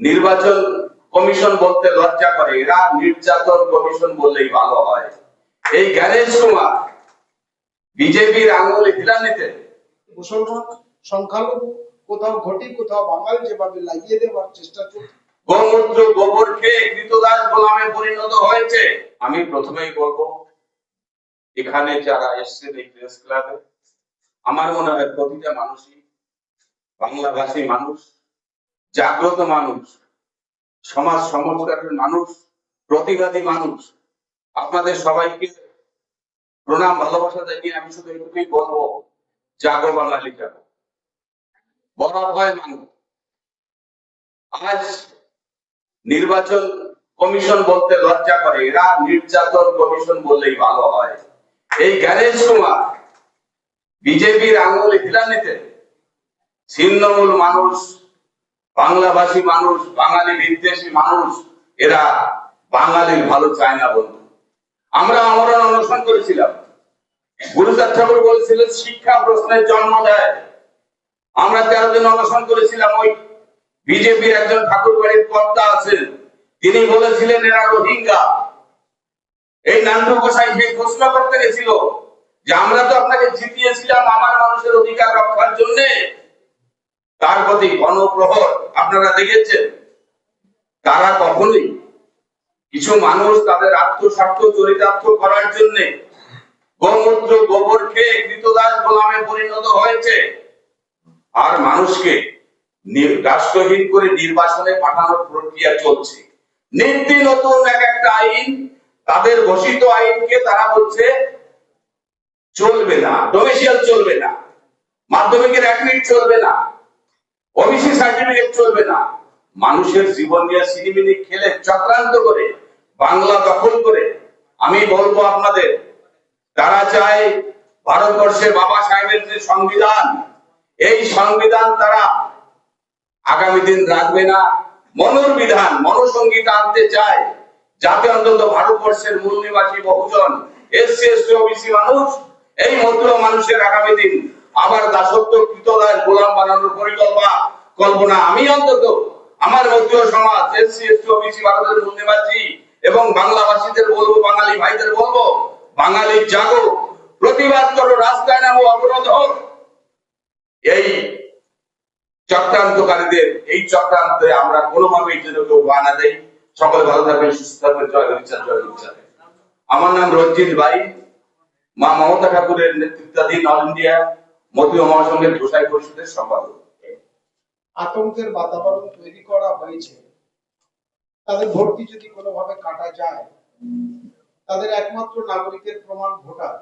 নির্বাচন কমিশন বলতে লজ্জা করে, এরা নির্যাতন কমিশন বললেই ভালো হয়। এই জ্ঞানেশ কুমার বিজেপির আঙুলে হিলান নিতে মুসলমান সংখ্যালঘু কোথাও ঘটি কোথাও বাঙাল যেভাবে লাগিয়ে দেওয়ার চেষ্টা চলছে। গোমূত্র গোবর খেয়ে কৃতদাস গোলামে পরিণত হয়েছে। আমি প্রথমেই বলবো, এখানে যারা এসছেন এই প্রেস ক্লাবে, আমার মনে হয় প্রতিটা মানুষই বাংলাভাষী মানুষ, জাগ্রত মানুষ, সমাজ সংস্কারের মানুষ, প্রতিবাদী মানুষ। আপনাদের সবাইকে প্রণাম ভালোবাসা জানিয়ে আমি শুধু এটুকুই বলবো, জাগো বাঙালি জাগো, বলা হয় মানুষ। আজ নির্বাচন কমিশন বলতে লজ্জা করে, এরা নির্যাতন কমিশন বললেই ভালো হয়। এই জ্ঞানেশ কুমার বিজেপির আঙুলে হিলান নিতে ছিন্নমূল মানুষ, বাংলাভাষী মানুষ, বাঙালি বিদ্বেষী মানুষ, এরা বাঙালির ভালো চায় না বন্ধু। আমরা আমরণ অনশন করেছিলাম, গুরুচাঁদ ঠাকুর বলেছিলেন শিক্ষা প্রশ্নের জন্ম দেয়। আমরা 13 দিন অনশন করেছিলাম। ওই বিজেপির একজন ঠাকুর বাড়ির কর্তা আছেন, তিনি বলেছিলেন এরা রোহিঙ্গা। এই নান্টু গোসাই সেই প্রশ্ন করতে গেছিল যে আমরা তো আপনাকে জিতিয়েছিলাম আমার মানুষের অধিকার রক্ষার জন্য, তার প্রতি গণপ্রহর আপনারা দেখেছেন। তারা কখনোই কিছু মানুষ তাদের আত্মস্বার্থ চরিতার্থ করার জন্য গোমূত্র গোবর খেয়ে কৃতদাস গোলামে পরিণত হয়েছে, আর মানুষকে রাষ্ট্রহীন করে নির্বাচনে পাঠানোর প্রক্রিয়া চলছে। নিত্য নতুন এক একটা আইন, তাদের ঘোষিত আইনকে তারা বলছে চলবে না, ডোমেসিয়াল চলবে না, মাধ্যমিকের অ্যাডমিট চলবে না, ওবিসি সার্টিফিকেট চলবে না। মানুষের জীবন নিয়ে সিনেমিনি খেলে চক্রান্ত করে বাংলা দখল করে, আমি বলবো আপনাদের, তারা চায় ভারতবর্ষের বাবা সাহেবের যে সংবিধান, এই সংবিধান তারা আগামী দিন রাখবে না, মনোরবিধান মনোসংগীত আনতে চায়, যাতে অন্তত ভারতবর্ষের মূল নিবাসী বহুজন এসসি এসটি ওবিসি মানুষ, এই মধ্যম মানুষের আগামী দিন আবার দাসত্ব কৃতদাস গোলাম বানানোর কল্পনা আমি অন্তত আমার মধ্যম সমাজ এসসি এসটি ওবিসি ভারতের মূল নিবাসী এবং বাংলাভাষীদের বলবো, বাঙালি ভাইদের বলবো, বাঙালি জাগো, প্রতিবাদ করো, রাস্তায় নামো, অবরোধ হোক। এই চক্রান্তকারীদের এই চক্রান্তে আমরা কোনোভাবেই যেন কেউ বানা দেই। সকলে ভালো থাকবেন, সুস্থ থাকবেন। জয় হরিচাঁদ, জয় হরিচাঁদ। আমার নাম রঞ্জিত ভাই, মা মমতা ঠাকুরের নেতৃত্বাধীন অল ইন্ডিয়া মতীয় মহাসংঘের গোসাই পরিষদের সম্পাদক। আতঙ্কের বাতাবরণ তৈরি করা হয়েছে, তাদের ভোটটি যদি কোনোভাবে কাটা যায়, তাদের একমাত্র নাগরিকের প্রমাণ ভোটার,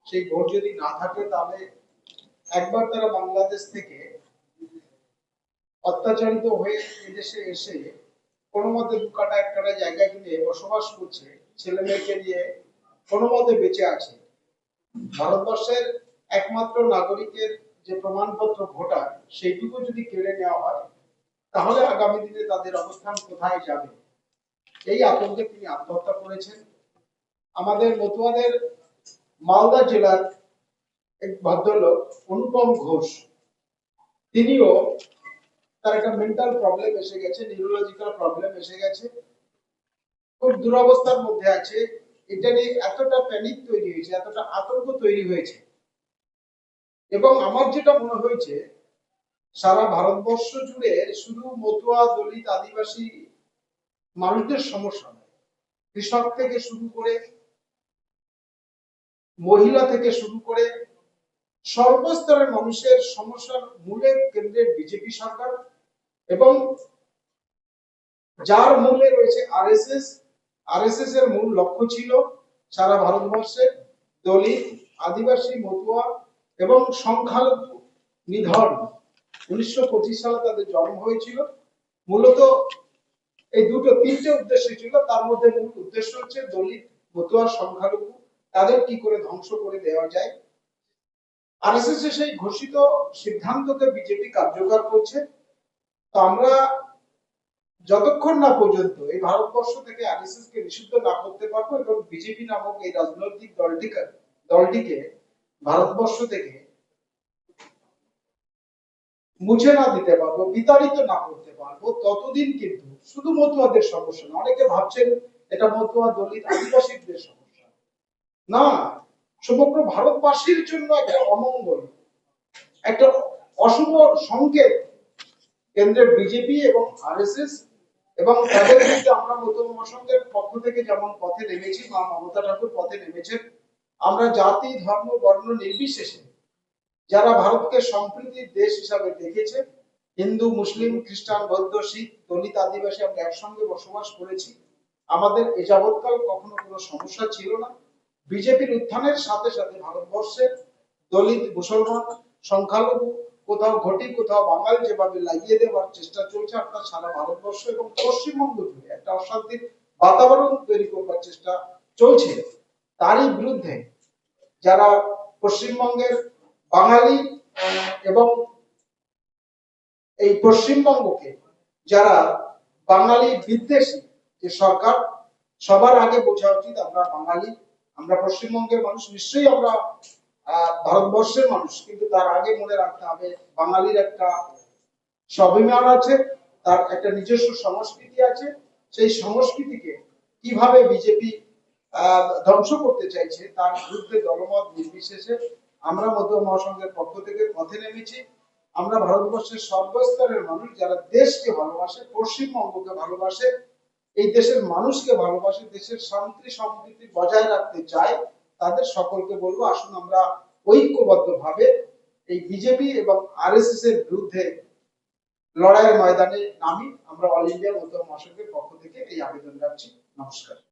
সেই ভোট যদি না থাকে, তাহলে একবার তারা বাংলাদেশ থেকে অত্যাচারিত হয়ে এদেশে এসে কোনো মতে দুকাটা এক কাটা জায়গা কিনে বসবাস করছে, ছেলে মেয়েকে নিয়ে কোনো মতে বেঁচে আছে। ভারতবর্ষের একমাত্র নাগরিকের যে প্রমাণপত্র ভোটার, সেইটুকু যদি কেড়ে নেওয়া হয়, তাহলে আগামী দিনে তাদের অবস্থান কোথায় যাবে, এই আতঙ্কে তিনি আত্মহত্যা করেছেন। আমাদের মতুয়াদের মালদা জেলার এক ভদ্রলোক অনুপম ঘোষ, তিনিও তার একটা মেন্টাল প্রবলেম এসে গেছে, নিউরোলজিক্যাল প্রবলেম এসে গেছে, খুব দুরবস্থার মধ্যে আছে। এটা নিয়ে এতটা প্যানিক তৈরি হয়েছে, এতটা আতঙ্ক তৈরি হয়েছে, এবং আমার যেটা মনে হয়েছে সারা ভারতবর্ষ জুড়ে শুধু মতুয়া, দলিত, আদিবাসী মানুষদের সমস্যা নয়, কৃষক থেকে শুরু করে, মহিলা থেকে শুরু করে সর্বস্তরের মানুষের সমস্যার মূলে কেন্দ্রের বিজেপি সরকার, এবং যার মূলে রয়েছে আরএসএস। আরএসএস এর মূল লক্ষ্য ছিল সারা ভারতবর্ষে দলিত, আদিবাসী, মতুয়া এবং সংখ্যালঘু নিধন। 1925 সালে তাদের জন্ম হয়েছিল। মূলত এই তিনটে উদ্দেশ্য ছিল, তার মধ্যে মূল উদ্দেশ্য হচ্ছে দলিত, মতুয়া, সংখ্যালঘু, তাদের কি করে ধ্বংস করে দেওয়া যায়। আরএসএস এর সেই ঘোষিত সিদ্ধান্তকে বিজেপি কার্যকর করছে। তো আমরা যতক্ষণ না পর্যন্ত এই ভারতবর্ষ থেকে আরএসএস কে নিষিদ্ধ না করতে পারবো এবং বিজেপি নামক এই রাজনৈতিক দলটিকে ভারতবর্ষ থেকে মুছে না দিতে পারবো, বিতাড়িত না করতে পারবো, ততদিন কিন্তু শুধু মতুয়াদের সমস্যা না। অনেকে ভাবছেন এটা মতুয়া, দলিত, আদিবাসীদের সমস্যা না, সমগ্র ভারতবাসীর জন্য একটা অমঙ্গল, একটা অশুভ সংকেত কেন্দ্রের বিজেপি এবং আরএসএস এবং তাদের বিরুদ্ধে আমরা নতুন মহাসংঘের পক্ষ থেকে যেমন পথে নেমেছি, মা মমতা ঠাকুর পথে নেমেছেন। আমরা জাতি, ধর্ম, বর্ণ নির্বিশেষে যারা ভারতকে সম্প্রীতির দেশ হিসাবে দেখেছে, হিন্দু, মুসলিম, খ্রিস্টান, বৌদ্ধ, শিখ, দলিত, আদিবাসী আমরা একসঙ্গে বসবাস করেছি। আমাদের এ যাবৎকাল কখনো কোনো সমস্যা ছিল না। বিজেপির উত্থানের সাথে সাথে ভারতবর্ষের দলিত, মুসলমান, সংখ্যালঘু, কোথাও ঘটি কোথাও বাঙাল যেভাবে লাগিয়ে দেওয়ার চেষ্টা চলছে, অর্থাৎ সারা ভারতবর্ষ এবং পশ্চিমবঙ্গ জুড়ে একটা অশান্তির বাতাবরণ তৈরি করবার চেষ্টা চলছে, তারই বিরুদ্ধে যারা পশ্চিমবঙ্গের বাঙালি এবং এই পশ্চিমবঙ্গকে যারা বাঙালি বিদ্বেষী যে সরকার, সবার আগে বোঝা উচিত আমরা বাঙালি, আমরা পশ্চিমবঙ্গের মানুষ, নিশ্চয়ই আমরা ভারতবর্ষের মানুষ, কিন্তু তার আগে মনে রাখতে হবে বাঙালির একটা স্বাভিমান আছে, তার একটা নিজস্ব সংস্কৃতি আছে। সেই সংস্কৃতিকে কিভাবে বিজেপি ধ্বংস করতে চাইছে তার বিরুদ্ধে দলমত নির্বিশেষে আমরা মধ্য মহাসংঘের পক্ষ থেকে পথে নেমেছি। আমরা ভারতবর্ষের সর্বস্তরের মানুষ যারা দেশকে ভালোবাসে, পশ্চিমবঙ্গকে ভালোবাসে, এই দেশের মানুষকে ভালোবাসে, দেশের শান্তি সম্প্রীতি বজায় রাখতে চায়, তাদের সকলকে বলবো আসুন আমরা ঐক্যবদ্ধভাবে এই বিজেপি এবং আরএসএস এর বিরুদ্ধে লড়াইয়ের ময়দানে নামি। আমরা অল ইন্ডিয়া মধ্য মহাসংঘের পক্ষ থেকে এই আবেদন রাখছি। নমস্কার।